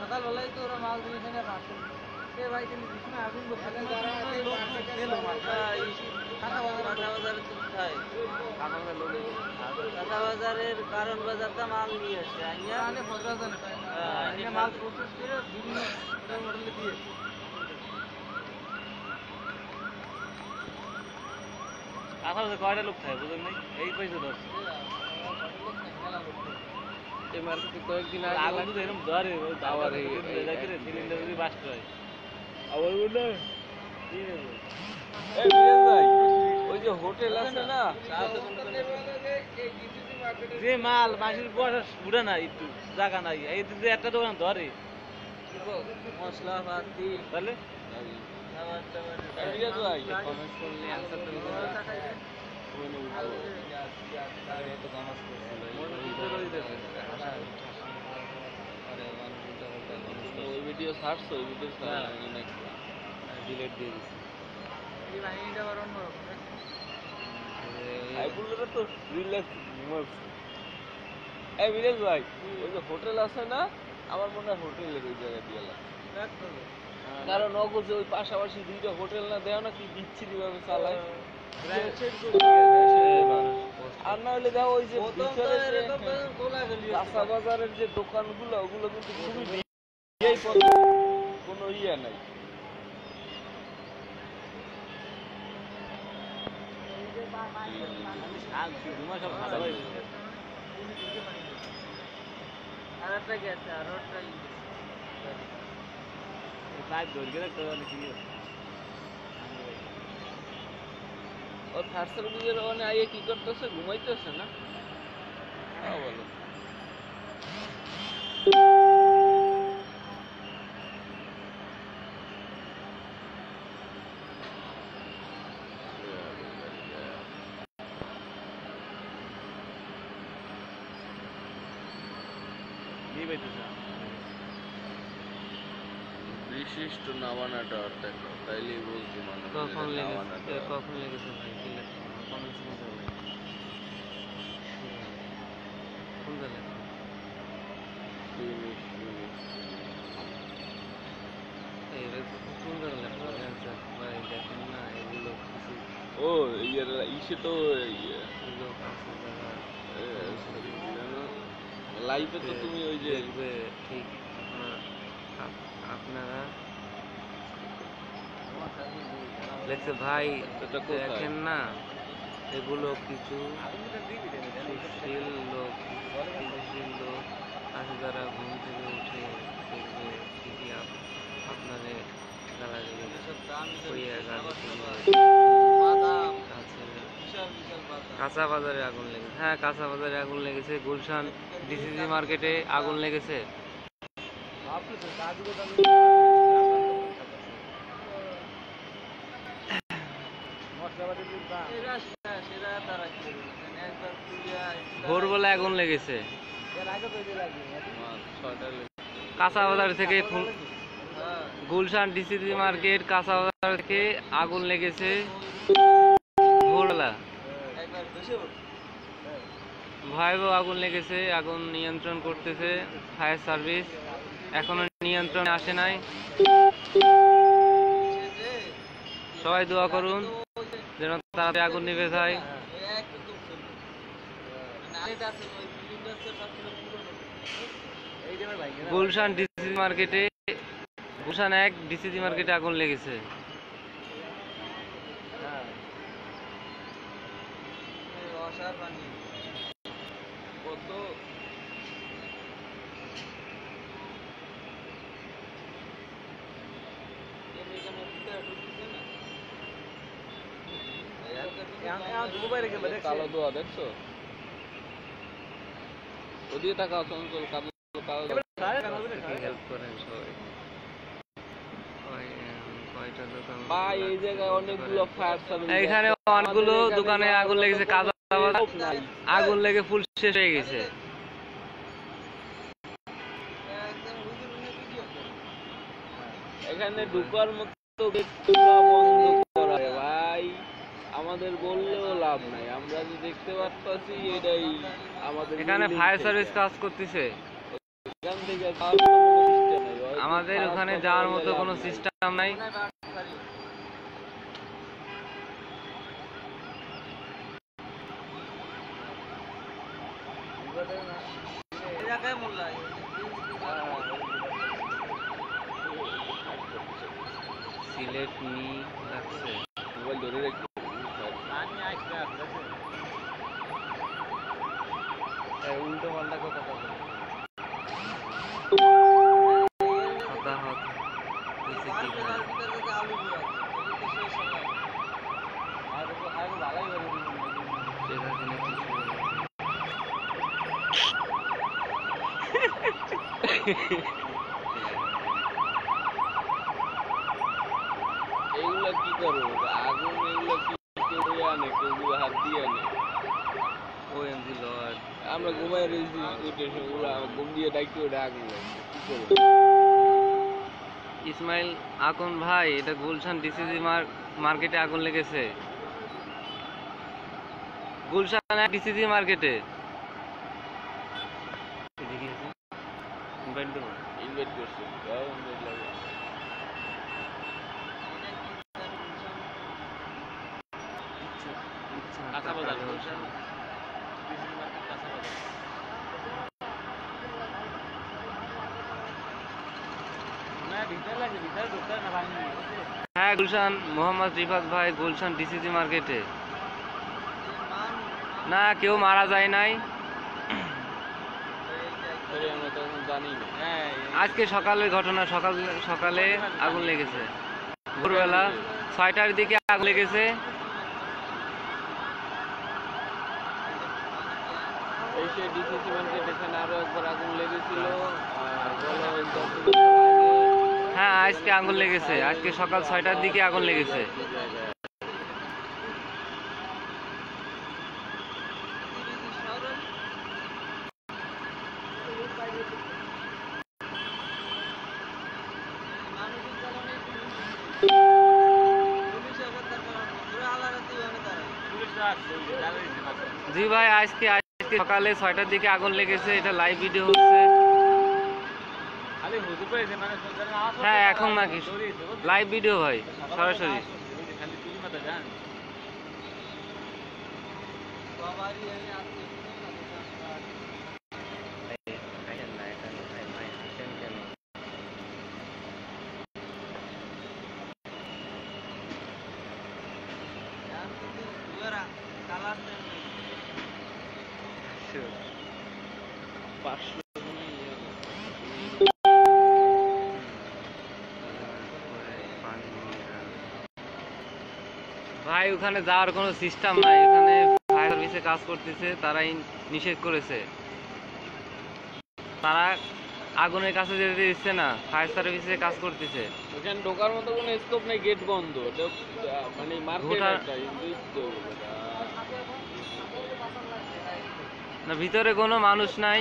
সকালবেলায় তো ওরা মাছ ধরে এখানে রাখে ভাই কিন্তু বিষ্ণু আগুন কাঁচা বাজারের কারণ বাজারটা মাল নিয়ে আসছে মাল প্রসেস করে বিভিন্ন মডেলে দিয়ে আসামে কয়টা লোক থাকে বুঝলেন নাই এই পয়সা ধরছে এই মার্কেটে কয়েকদিন আগে আগুন তো এরকম ধরে আবার সিলিন্ডার যদি বাস্ট হয় আবার বলে এই বিরেন ভাই ওই যে হোটেল আছে না যে মাল মাসির পয়সা উড়ে না একটু জায়গা নাই এই যে একটা দোকান ধরে মশলা পাতি তাহলে ভিডিও ছাড়ছো ভিডিও ডিলিট দিয়ে দিচ্ছি হোটেল আছে না আমার মনে হয় হোটেলের ওই জায়গায় দিয়ে কারণ নগজে ওই পাশাপাশি দুইটা হোটেল না দেও না কি বিচ্ছিরি ভাবে চালায় আর না হলে দেখো ওই যে কাঁচা বাজারের যে দোকানগুলো ওগুলো কিন্তু খুবই কোনো ইয়ে নাই আরেকটা গেছে আরেকটা ও থার্ড সার্ভিসের ওখানে আইয়ে কি করতেছে ঘুমাইতেছে না বলো বিশিষ্ট নামানাটা দেখো তাইলে বুঝবো মানে কখন লেগেছে ভাই কি লেখা কমেন্টস মধ্যে ভাই কোন জায়গা এই রে কোন জায়গা লেখা আছে ভাই দেখেন না এগুলো কিছু ও ইয়ার ইসে তো এগুলো আছে লাইভে তো তুমি ওই যে ঠিক আপনারা দেখছে ভাই দেখেন না এগুলো কিছু সুশীল লোক আছে যারা ঘুম থেকে উঠে দেখবে ঠিকই আপনাদের কাঁচা বাজারে আগুন লেগেছে হ্যাঁ কাঁচা বাজারে আগুন লেগেছে গুলশান ডিসিসি মার্কেটে আগুন লেগেছে ভোরবেলা আগুন লেগেছে কাঁচা বাজার থেকে গুলশান ডিসিসি মার্কেট কাঁচা বাজার থেকে আগুন লেগেছে ভোরবেলা ভয়াবহ আগুন লেগেছে আগুন নিয়ন্ত্রণ করতেছে ফায়ার সার্ভিস এখনো নিয়ন্ত্রণে আসে নাই সবাই দোয়া করুন যেন তাড়াতাড়ি আগুন নিভে যায় গুলশান ডিসিসি মার্কেটে গুলশান 1 ডিসিসি মার্কেটে আগুন লেগেছে কালো দোয়া দেখছো ওদিকে টাকা চঞ্চল হেল্প করেন সবাই ভাই এই জায়গায় অনেকগুলো ফায়ার সার্ভিস এখানে অনেকগুলো দোকানে আগুন লেগেছে কাঁচা আগুন লেগে ফুল শেষ হয়ে গেছে এখানে ঢুকার মতো গেট পুরো বন্ধ করা রে ভাই, আমাদের বললেও লাভ নাই, আমরা যে দেখতে পাচ্ছি এটাই আমাদের। এখানে ফায়ার সার্ভিস কাজ করতেছে, এখান থেকে যাওয়ার মতো কোনো সিস্টেম নাই, আমাদের ওখানে যাওয়ার মতো কোনো সিস্টেম নাই। সিলেট নি লাগছে মোবাইল ধরে রাখি উল্টো পাল্টা কথা বলে হতাহত হয়েছে কি ভাই? শেখ হাসিনা কি শুরু এইগুলা কি করো আগুন, এগুলা কি কেউ আনে, কেউ হাত দিয়ে আনে। ওএমজি লর্ড আমরা ঘুমাই রয়েছি ওগুলা ঘুম দিয়ে ডাকি ওটা আগুন লাগছে, কি করবো। ইসমাইল আকুন ভাই, এটা গুলশান ডিসিজি মার্কেটে আগুন লেগেছে। গুলশান ডিসিজি মার্কেটে ইনভাইট করছে, যাও ইনভাইট লাগে। হ্যাঁ গুলশান, মোহাম্মদ রিফাত ভাই গুলশান ডিসিজি মার্কেটে। না কেউ মারা যায় নাই, আমরা তখন জানি না। আজকে সকালের ঘটনা, সকালে আগুন লেগেছে, ভোরবেলা 6টার দিকে আগুন লেগেছে। এসে ডিসিসি মার্কেট এখানে আরো একবার আগুন লেগেছিল, হ্যাঁ আজকে আগুন লেগেছে, আজকে সকাল 6টার দিকে আগুন লেগেছে। জি ভাই, আজকে সকালে 6টার দিকে আগুন লেগেছে, এটা লাইভ ভিডিও হচ্ছে। হ্যাঁ এখন নাকি লাইভ ভিডিও ভাই, সরাসরি। ভাই ওখানে যাওয়ার কোনো সিস্টেম নাই, ওখানে ফায়ার সার্ভিসে কাজ করতেছে, তারাই নিষেধ করেছে, তারা আগুনের কাছে যেতে দিচ্ছে না, ফায়ার সার্ভিসে কাজ করতেছে। ওখানে ঢোকার মতো কোনো স্কোপ নেই, গেট বন্ধ, মানে মার্কেট না ভিতরে কোনো মানুষ নাই,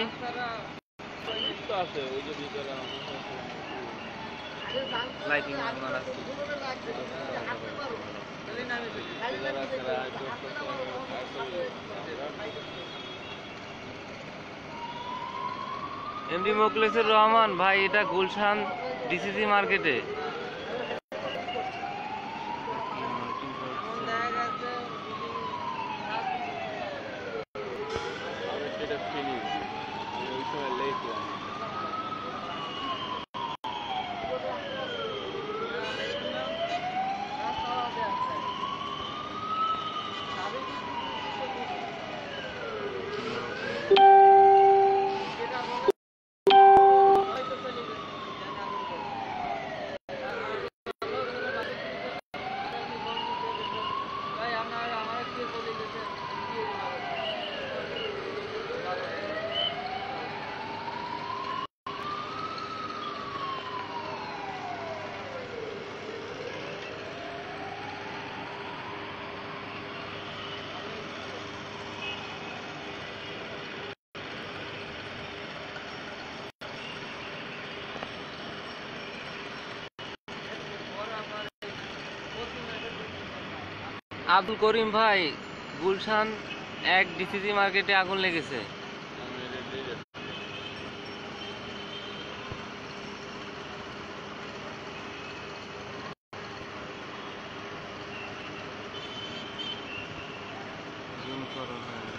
আছে ওই যে ভিতরে লাইটিং এমডি মোখলেসুর রহমান ভাই, এটা গুলশান ডিসিসি মার্কেটে। ওই সময় লেট আব্দুল করিম ভাই, গুলশান 1 ডিসিসি মার্কেটে আগুন লেগেছে। জুম করো, হ্যাঁ।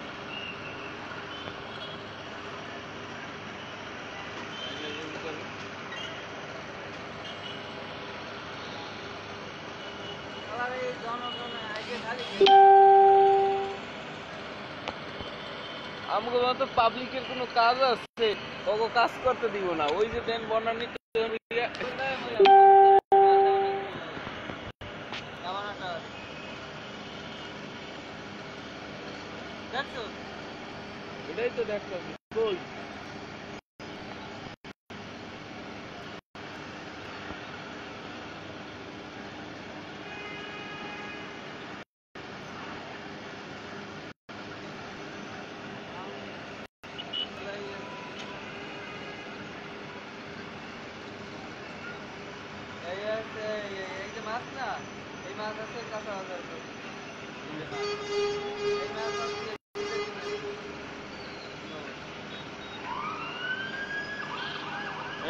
আমাকে মতো পাবলিকের কোনো কাজ আছে, ওকে কাজ করতে দিব না। ওই যে দেন বনানি এটাই তো দেখতেছি কই। এই যে মাছ না, এই মাছ আছে কাঁচা বাজার।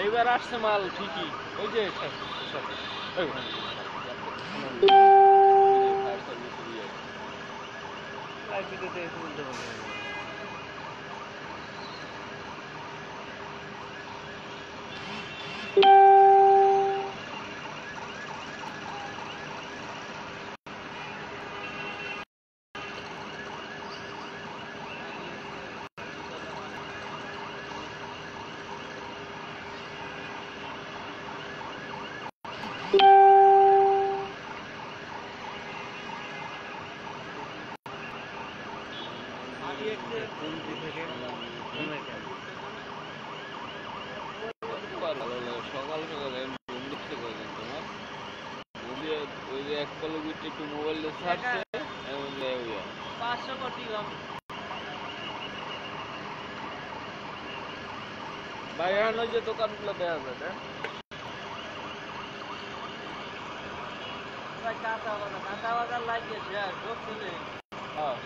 এইবার আসছে মাল ঠিকই। ওই যে সকাল সকাল ঘুম দিচ্ছে কয়জন তোমার? ঘুমিয়ে ওই যে এক কলে উঠে একটু মোবাইল ছাড়ছে, এবং 500 কোটি ভাই এখন ওই যে দোকানগুলো দেওয়া যায় না, কাঁচা বাজার লাগিয়ে শেষ ঢুকছে নেই। হ্যাঁ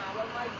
আবার মাইক